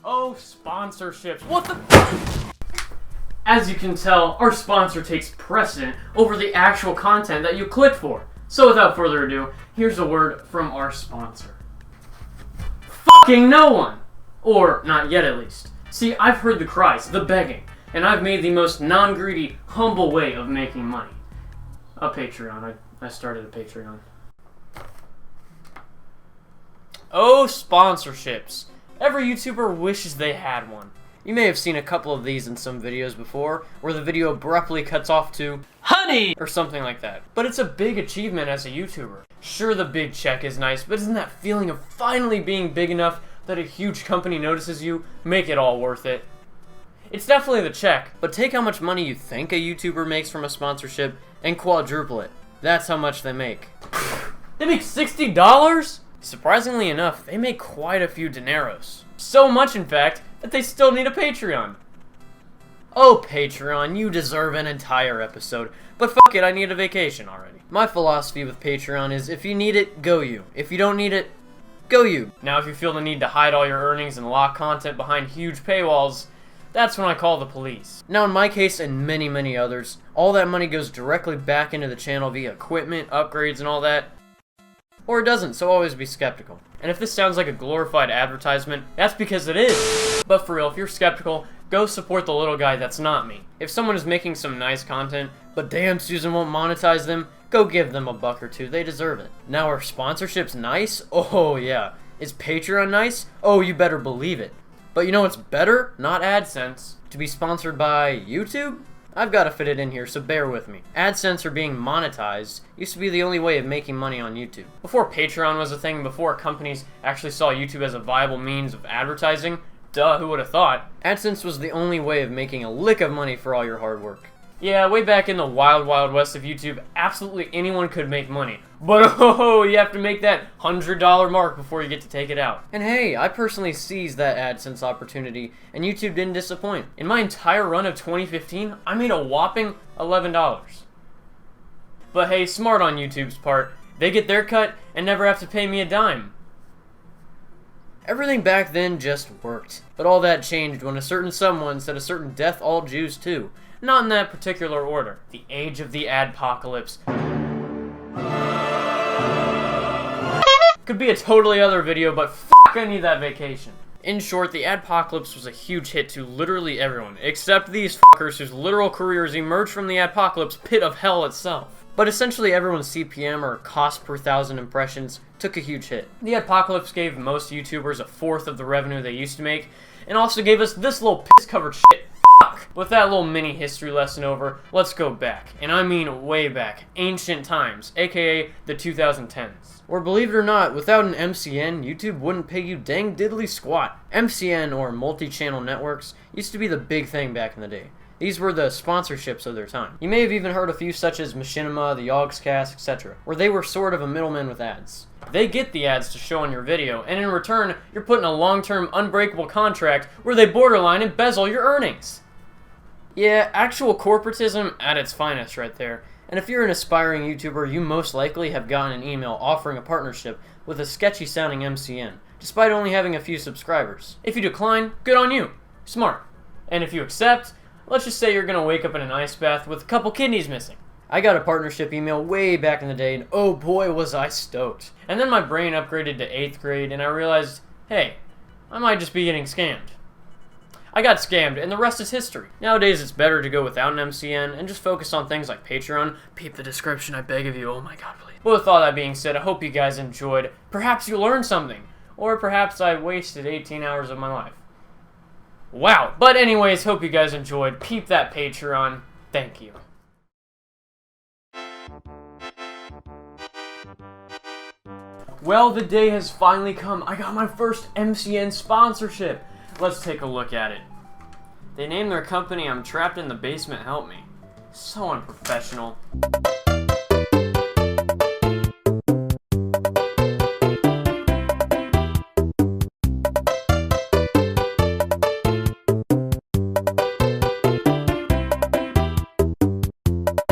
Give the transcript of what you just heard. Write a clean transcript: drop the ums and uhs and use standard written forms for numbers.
Oh, sponsorships. What the? As you can tell, our sponsor takes precedent over the actual content that you click for. So without further ado, here's a word from our sponsor. Fucking no one! Or, not yet at least. See, I've heard the cries, the begging, and I've made the most non-greedy, humble way of making money. A Patreon. I started a Patreon. Oh, sponsorships. Every YouTuber wishes they had one. You may have seen a couple of these in some videos before, where the video abruptly cuts off to honey or something like that. But it's a big achievement as a YouTuber. Sure, the big check is nice, but isn't that feeling of finally being big enough that a huge company notices you make it all worth it? It's definitely the check, but take how much money you think a YouTuber makes from a sponsorship and quadruple it. That's how much they make. They make $60? Surprisingly enough, they make quite a few dineros. So much, in fact, that they still need a Patreon. Oh, Patreon, you deserve an entire episode, but fuck it, I need a vacation already. My philosophy with Patreon is, if you need it, go you. If you don't need it, go you. Now, if you feel the need to hide all your earnings and lock content behind huge paywalls, that's when I call the police. Now, in my case, and many, many others, all that money goes directly back into the channel via equipment, upgrades, and all that. Or it doesn't, so always be skeptical. And if this sounds like a glorified advertisement, that's because it is. But for real, if you're skeptical, go support the little guy that's not me. If someone is making some nice content, but damn Susan won't monetize them, go give them a buck or two, they deserve it. Now, are sponsorships nice? Oh yeah. Is Patreon nice? Oh, you better believe it. But you know what's better? Not AdSense. To be sponsored by YouTube? I've got to fit it in here, so bear with me. AdSense, or being monetized, used to be the only way of making money on YouTube. Before Patreon was a thing, before companies actually saw YouTube as a viable means of advertising, duh, who would have thought? AdSense was the only way of making a lick of money for all your hard work. Yeah, way back in the wild, wild west of YouTube, absolutely anyone could make money. But oh, you have to make that $100 mark before you get to take it out. And hey, I personally seized that AdSense opportunity, and YouTube didn't disappoint. In my entire run of 2015, I made a whopping $11. But hey, smart on YouTube's part. They get their cut and never have to pay me a dime. Everything back then just worked. But all that changed when a certain someone said a certain death all Jews too. Not in that particular order. The age of the adpocalypse. Could be a totally other video, but fuck, I need that vacation. In short, the adpocalypse was a huge hit to literally everyone, except these fuckers whose literal careers emerged from the adpocalypse pit of hell itself. But essentially everyone's CPM, or cost per thousand impressions, took a huge hit. The adpocalypse gave most YouTubers a fourth of the revenue they used to make, and also gave us this little piss-covered shit. With that little mini history lesson over, let's go back, and I mean way back, ancient times, aka the 2010s. Or believe it or not, without an MCN, YouTube wouldn't pay you dang diddly squat. MCN, or multi-channel networks, used to be the big thing back in the day. These were the sponsorships of their time. You may have even heard a few such as Machinima, the Yogscast, etc., where they were sort of a middleman with ads. They get the ads to show on your video, and in return, you're put in a long-term unbreakable contract where they borderline embezzle your earnings. Yeah, actual corporatism at its finest right there. And if you're an aspiring YouTuber, you most likely have gotten an email offering a partnership with a sketchy sounding MCN, despite only having a few subscribers. If you decline, good on you. Smart. And if you accept, let's just say you're gonna wake up in an ice bath with a couple kidneys missing. I got a partnership email way back in the day, and oh boy was I stoked. And then my brain upgraded to 8th grade, and I realized, hey, I might just be getting scammed. I got scammed, and the rest is history. Nowadays, it's better to go without an MCN and just focus on things like Patreon. Peep the description, I beg of you. Oh my god, please. But with all that being said, I hope you guys enjoyed. Perhaps you learned something. Or perhaps I wasted 18 hours of my life. Wow. But anyways, hope you guys enjoyed. Peep that Patreon. Thank you. Well, the day has finally come. I got my first MCN sponsorship. Let's take a look at it. They named their company I'm Trapped in the Basement Help Me. So unprofessional.